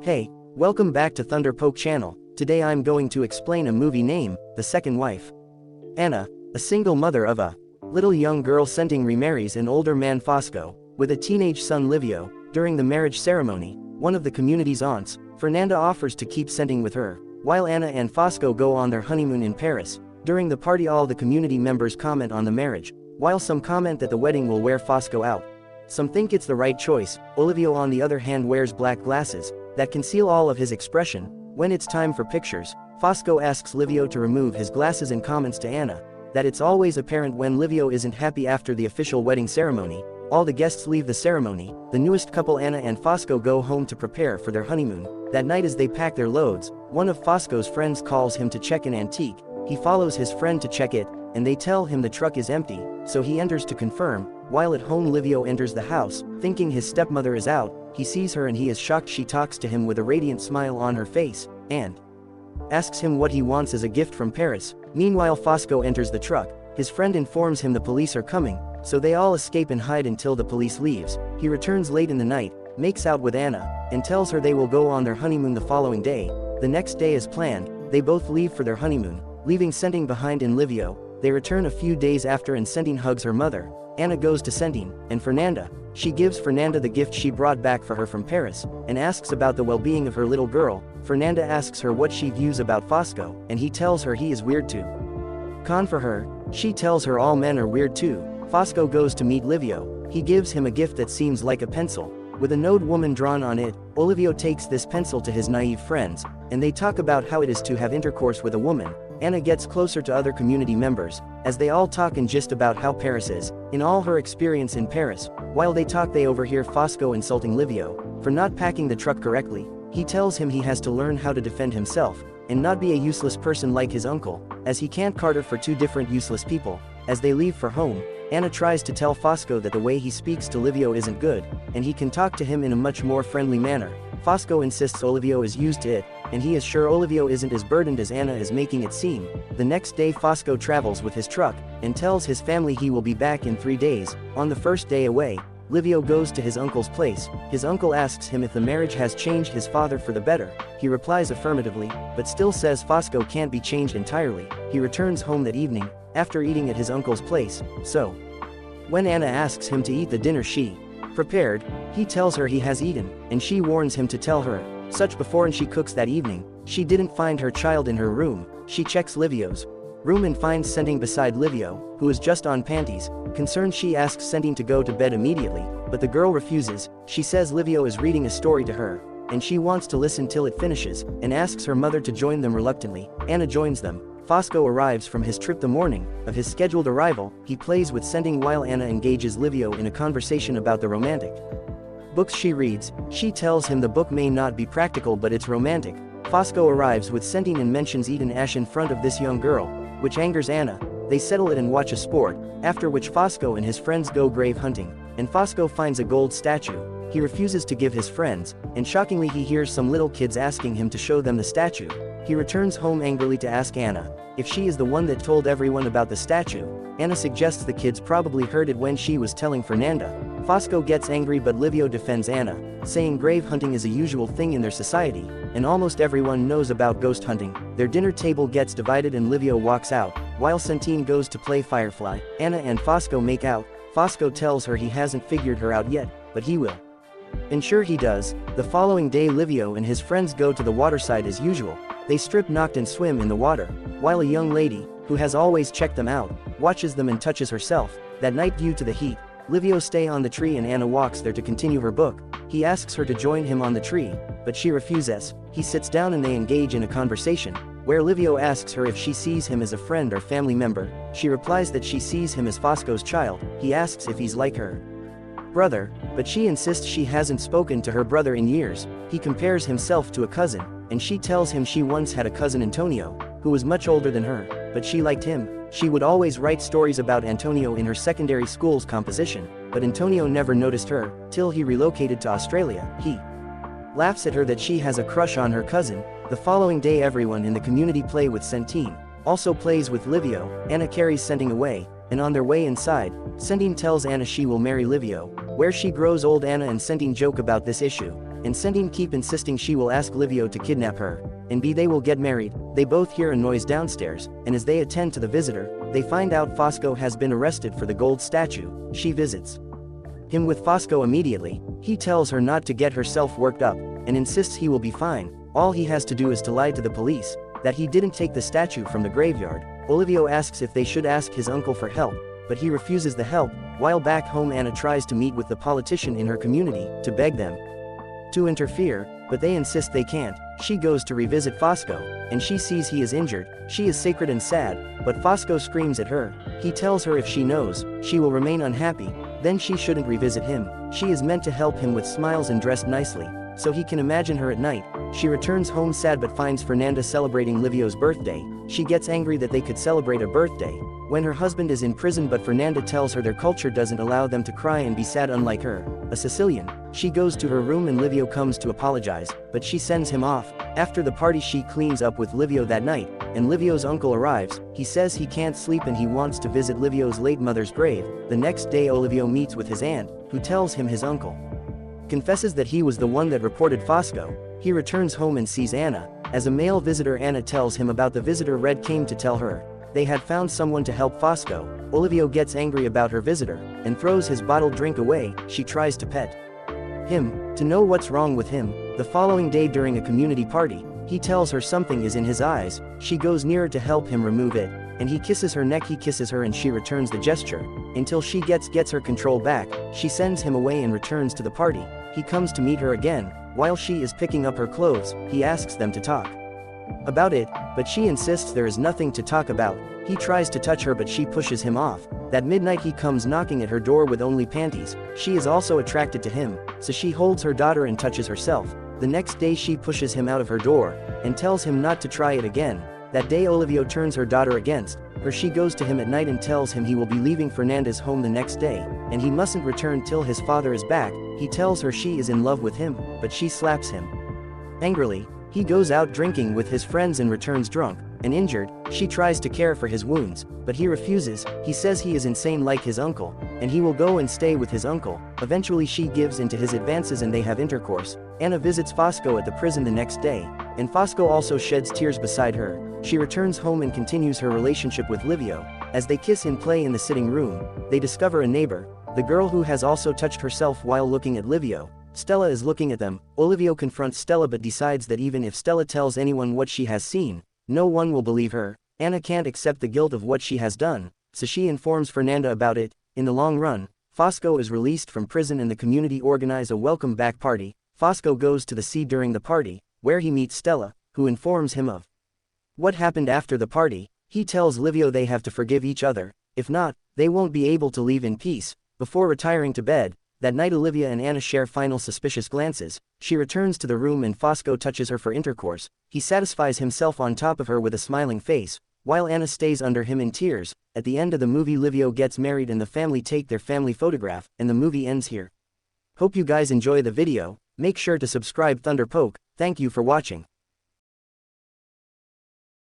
Hey, welcome back to Thunderpoke channel. Today I'm going to explain a movie name, The Second Wife. Anna, a single mother of a little young girl Senting remarries an older man Fosco, with a teenage son Livio. During the marriage ceremony, one of the community's aunts, Fernanda, offers to keep Senting with her, while Anna and Fosco go on their honeymoon in Paris. During the party all the community members comment on the marriage, while some comment that the wedding will wear Fosco out. Some think it's the right choice. Olivio on the other hand wears black glasses that conceal all of his expression. When it's time for pictures, Fosco asks Livio to remove his glasses and comments to Anna that it's always apparent when Livio isn't happy. After the official wedding ceremony, all the guests leave the ceremony. The newest couple Anna and Fosco go home to prepare for their honeymoon. That night as they pack their loads, one of Fosco's friends calls him to check an antique. He follows his friend to check it, and they tell him the truck is empty, so he enters to confirm. While at home Livio enters the house, thinking his stepmother is out. He sees her and he is shocked. She talks to him with a radiant smile on her face, and asks him what he wants as a gift from Paris. Meanwhile Fosco enters the truck. His friend informs him the police are coming, so they all escape and hide until the police leaves. He returns late in the night, makes out with Anna, and tells her they will go on their honeymoon the following day. The next day as planned, they both leave for their honeymoon, leaving Senting behind in Livio. They return a few days after and Senting hugs her mother. Anna goes to Senting and Fernanda. She gives Fernanda the gift she brought back for her from Paris, and asks about the well-being of her little girl. Fernanda asks her what she views about Fosco, and he tells her he is weird too. Con for her, she tells her all men are weird too. Fosco goes to meet Livio. He gives him a gift that seems like a pencil, with a node woman drawn on it. Olivio takes this pencil to his naive friends, and they talk about how it is to have intercourse with a woman. Anna gets closer to other community members, as they all talk and gist about how Paris is, in all her experience in Paris. While they talk they overhear Fosco insulting Livio for not packing the truck correctly. He tells him he has to learn how to defend himself, and not be a useless person like his uncle, as he can't cater for two different useless people. As they leave for home, Anna tries to tell Fosco that the way he speaks to Livio isn't good, and he can talk to him in a much more friendly manner. Fosco insists Olivio is used to it, and he is sure Olivio isn't as burdened as Anna is making it seem. The next day Fosco travels with his truck, and tells his family he will be back in 3 days. On the first day away, Livio goes to his uncle's place. His uncle asks him if the marriage has changed his father for the better. He replies affirmatively, but still says Fosco can't be changed entirely. He returns home that evening, after eating at his uncle's place, so when Anna asks him to eat the dinner she prepared, he tells her he has eaten, and she warns him to tell her such before, and she cooks that evening. She didn't find her child in her room. She checks Livio's room and finds Senting beside Livio, who is just on panties. Concerned she asks Senting to go to bed immediately, but the girl refuses. She says Livio is reading a story to her, and she wants to listen till it finishes, and asks her mother to join them reluctantly. Anna joins them. Fosco arrives from his trip the morning of his scheduled arrival. He plays with Senting while Anna engages Livio in a conversation about the romantic books she reads. She tells him the book may not be practical but it's romantic. Fosco arrives with Senting and mentions eaten ash in front of this young girl, which angers Anna. They settle it and watch a sport, after which Fosco and his friends go grave hunting, and Fosco finds a gold statue. He refuses to give his friends, and shockingly he hears some little kids asking him to show them the statue. He returns home angrily to ask Anna if she is the one that told everyone about the statue. Anna suggests the kids probably heard it when she was telling Fernanda. Fosco gets angry but Livio defends Anna, saying grave hunting is a usual thing in their society, and almost everyone knows about ghost hunting. Their dinner table gets divided and Livio walks out, while Senting goes to play Firefly. Anna and Fosco make out. Fosco tells her he hasn't figured her out yet, but he will. And sure he does. The following day Livio and his friends go to the waterside as usual. They strip naked and swim in the water, while a young lady, who has always checked them out, watches them and touches herself. That night due to the heat, Livio stays on the tree and Anna walks there to continue her book. He asks her to join him on the tree, but she refuses. He sits down and they engage in a conversation, where Livio asks her if she sees him as a friend or family member. She replies that she sees him as Fosco's child. He asks if he's like her brother, but she insists she hasn't spoken to her brother in years. He compares himself to a cousin, and she tells him she once had a cousin Antonio, who was much older than her, but she liked him. She would always write stories about Antonio in her secondary school's composition, but Antonio never noticed her, till he relocated to Australia. He laughs at her that she has a crush on her cousin. The following day everyone in the community play with Senting, also plays with Livio. Anna carries Senting away, and on their way inside, Senting tells Anna she will marry Livio. Where she grows old, Anna and Senting joke about this issue. and Sendine keep insisting she will ask Livio to kidnap her, and B they will get married. They both hear a noise downstairs, and as they attend to the visitor, they find out Fosco has been arrested for the gold statue. She visits him with Fosco immediately. He tells her not to get herself worked up, and insists he will be fine. All he has to do is to lie to the police that he didn't take the statue from the graveyard. Olivio asks if they should ask his uncle for help, but he refuses the help. While back home, Anna tries to meet with the politician in her community to beg them to interfere, but they insist they can't. She goes to revisit Fosco, and she sees he is injured. She is sacred and sad, but Fosco screams at her. He tells her if she knows, she will remain unhappy, then she shouldn't revisit him. She is meant to help him with smiles and dressed nicely, so he can imagine her at night. She returns home sad but finds Fernanda celebrating Livio's birthday. She gets angry that they could celebrate a birthday when her husband is in prison, but Fernanda tells her their culture doesn't allow them to cry and be sad unlike her, a Sicilian. She goes to her room and Livio comes to apologize, but she sends him off. After the party, she cleans up with Livio that night, and Livio's uncle arrives. He says he can't sleep and he wants to visit Livio's late mother's grave. The next day Olivio meets with his aunt, who tells him his uncle confesses that he was the one that reported Fosco. He returns home and sees Anna. As a male visitor, Anna tells him about the visitor Red came to tell her they had found someone to help Fosco. Olivio gets angry about her visitor and throws his bottled drink away. She tries to pet him to know what's wrong with him. The following day during a community party, he tells her something is in his eyes. She goes nearer to help him remove it, and he kisses her neck. He kisses her and she returns the gesture until she gets her control back. She sends him away and returns to the party. He comes to meet her again. While she is picking up her clothes, he asks them to talk about it, but she insists there is nothing to talk about. He tries to touch her but she pushes him off. That midnight he comes knocking at her door with only panties. She is also attracted to him, so she holds her daughter and touches herself. The next day she pushes him out of her door and tells him not to try it again. That day Olivio turns her daughter against her. She goes to him at night and tells him he will be leaving Fernanda's home the next day, and he mustn't return till his father is back. He tells her she is in love with him, but she slaps him angrily. He goes out drinking with his friends and returns drunk and injured. She tries to care for his wounds, but he refuses. He says he is insane like his uncle, and he will go and stay with his uncle. Eventually she gives in to his advances and they have intercourse. Anna visits Fosco at the prison the next day, and Fosco also sheds tears beside her. She returns home and continues her relationship with Livio. As they kiss and play in the sitting room, they discover a neighbor, the girl who has also touched herself while looking at Livio. Stella is looking at them. Olivio confronts Stella but decides that even if Stella tells anyone what she has seen, no one will believe her. Anna can't accept the guilt of what she has done, so she informs Fernanda about it. In the long run, Fosco is released from prison and the community organize a welcome back party. Fosco goes to the sea during the party, where he meets Stella, who informs him of what happened after the party. He tells Livio they have to forgive each other, if not, they won't be able to leave in peace. Before retiring to bed, that night Olivia and Anna share final suspicious glances. She returns to the room and Fosco touches her for intercourse. He satisfies himself on top of her with a smiling face, while Anna stays under him in tears. At the end of the movie, Livio gets married and the family take their family photograph, and the movie ends here. Hope you guys enjoy the video. Make sure to subscribe Thunder Poke. Thank you for watching.